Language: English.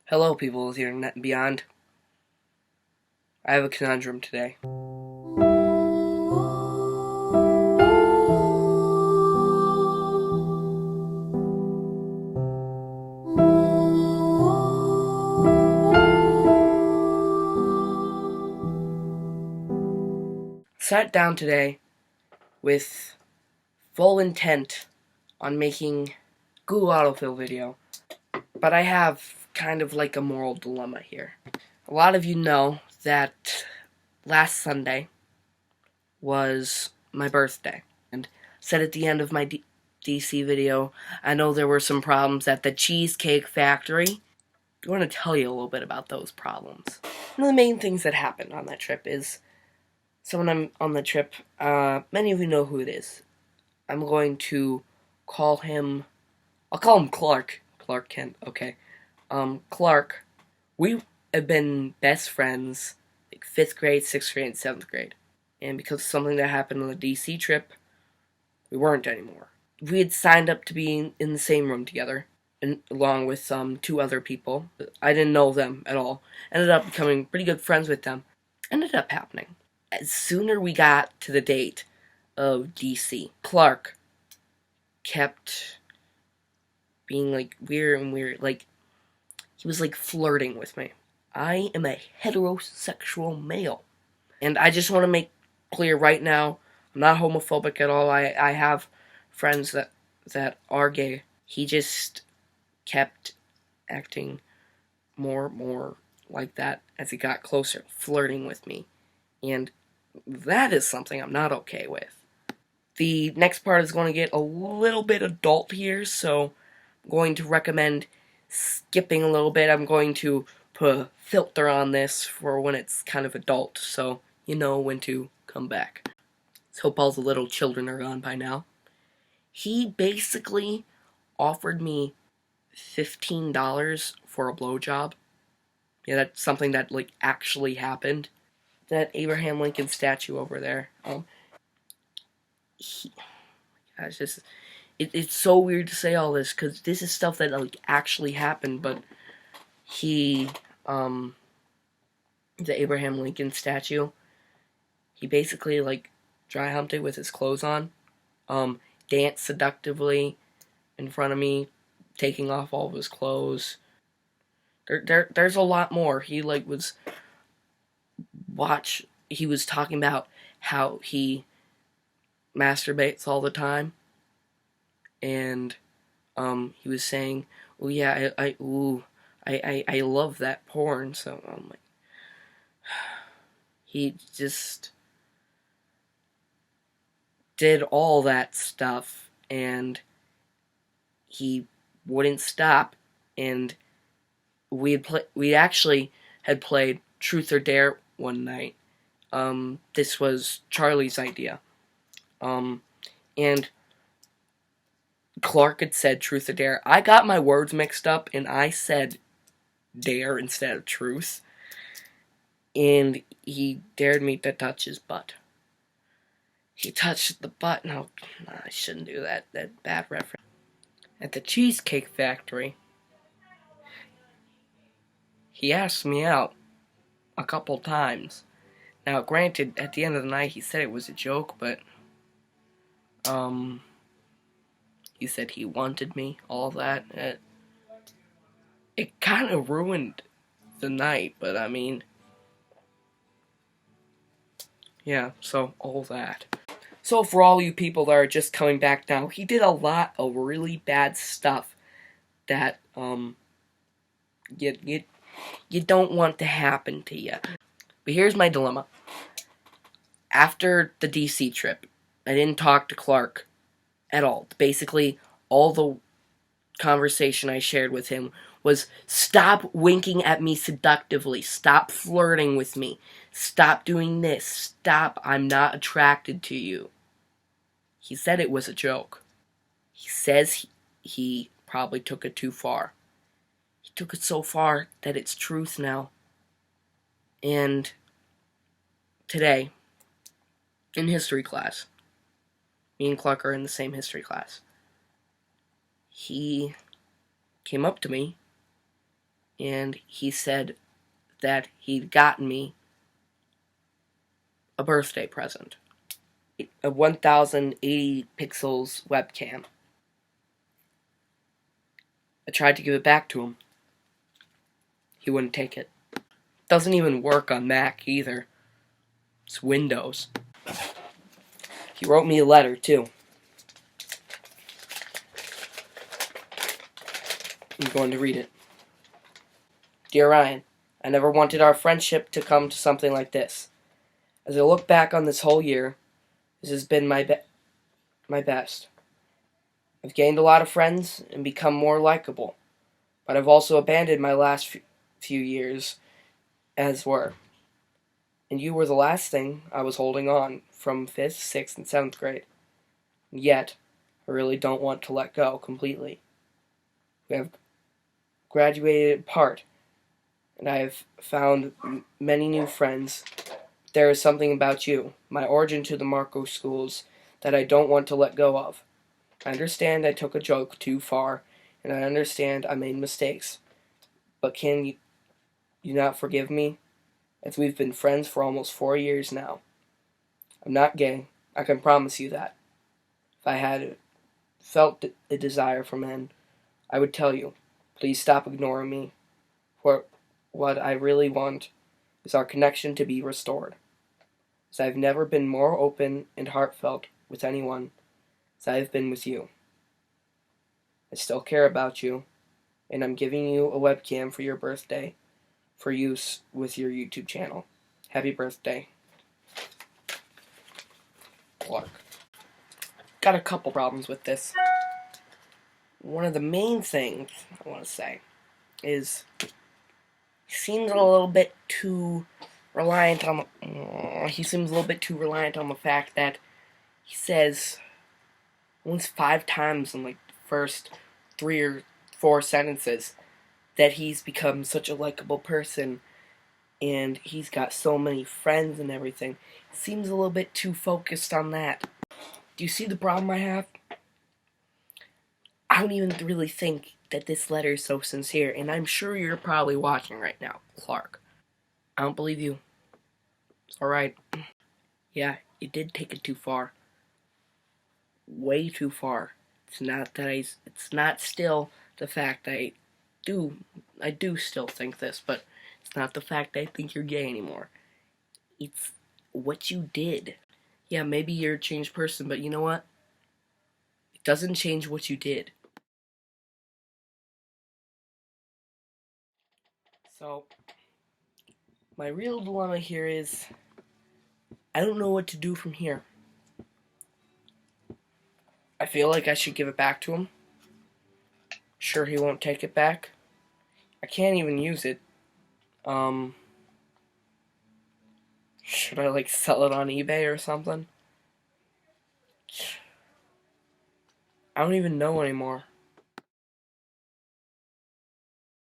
Hello, people of the internet and beyond. I have a conundrum today. Sat down today with full intent on making Google autofill video, but I have kind of like a moral dilemma here. A lot of you know that last Sunday was my birthday, and said at the end of my DC video, I know there were some problems at the Cheesecake Factory. I want to tell you a little bit about those problems. One of the main things that happened on that trip is, so when I'm on the trip, many of you know who it is. I'm going to call him, I'll call him Clark. Clark Kent, okay. Clark, we have been best friends, like 5th grade, 6th grade, and 7th grade. And because of something that happened on the DC trip, we weren't anymore. We had signed up to be in the same room together, and along with 2 other people. I didn't know them at all. Ended up becoming pretty good friends with them. Ended up happening. As sooner we got to the date of DC, Clark kept being like weird and weird. Like, he was like flirting with me. I am a heterosexual male. And I just want to make clear right now, I'm not homophobic at all. I have friends that are gay. He just kept acting more like that as he got closer, flirting with me. And that is something I'm not okay with. The next part is going to get a little bit adult here, so I'm going to recommend skipping a little bit. I'm going to put a filter on this for when it's kind of adult, so you know when to come back. Let's hope all the little children are gone by now. He basically offered me $15 for a blowjob. Yeah, that's something that like actually happened. That Abraham Lincoln statue over there. Gosh, it's so weird to say all this because this is stuff that like actually happened. But he, the Abraham Lincoln statue, he basically like dry humped it with his clothes on, danced seductively in front of me, taking off all of his clothes. There's a lot more. He like was he was talking about how he masturbates all the time, and he was saying, "Oh yeah, I love that porn." So I'm like, he just did all that stuff, and he wouldn't stop. And we actually had played Truth or Dare one night. This was Charlie's idea. And Clark had said Truth or Dare. I got my words mixed up, and I said Dare instead of Truth. And he dared me to touch his butt. He touched the butt. No, I shouldn't do that. That bad reference. At the Cheesecake Factory, he asked me out a couple times. Now, granted, at the end of the night, he said it was a joke, but he said he wanted me, all that. It kind of ruined the night, but I mean, yeah, so all that. So for all you people that are just coming back now, he did a lot of really bad stuff that, you don't want to happen to you. But here's my dilemma. After the DC trip, I didn't talk to Clark at all. Basically, all the conversation I shared with him was, stop winking at me seductively, stop flirting with me, stop doing this, stop, I'm not attracted to you. He said it was a joke. He says he probably took it too far. He took it so far that it's truth now. And today, in history class, me and Clark are in the same history class, he came up to me and he said that he'd gotten me a birthday present. A 1080 pixels webcam. I tried to give it back to him. He wouldn't take it. Doesn't even work on Mac either. It's Windows. He wrote me a letter too. I'm going to read it. Dear Ryan, I never wanted our friendship to come to something like this. As I look back on this whole year, this has been my best. I've gained a lot of friends and become more likable, but I've also abandoned my last few years as were. And you were the last thing I was holding on from 5th, 6th, and 7th grade. And yet, I really don't want to let go completely. We have graduated apart, and I have found many new friends. There is something about you, my origin to the Marco schools, that I don't want to let go of. I understand I took a joke too far, and I understand I made mistakes. But can you not forgive me? As we've been friends for almost 4 years now. I'm not gay, I can promise you that. If I had felt a desire for men, I would tell you, please stop ignoring me. For what I really want is our connection to be restored. As I've never been more open and heartfelt with anyone as I have been with you. I still care about you, and I'm giving you a webcam for your birthday for use with your YouTube channel. Happy birthday, Clark. Got a couple problems with this. One of the main things I want to say is he seems a little bit too reliant on the fact that he says once 5 times in like the first 3 or 4 sentences that he's become such a likable person and he's got so many friends and everything. It seems a little bit too focused on that. Do you see the problem I have? I don't even really think that this letter is so sincere, and I'm sure you're probably watching right now, Clark. I don't believe you. It's alright. Yeah, you did take it too far. Way too far. It's not still the fact I do still think this, but it's not the fact I think you're gay anymore. It's what you did. Yeah, maybe you're a changed person, but you know what? It doesn't change what you did. So, my real dilemma here is, I don't know what to do from here. I feel like I should give it back to him. Sure, he won't take it back. I can't even use it. Should I, like, sell it on eBay or something? I don't even know anymore.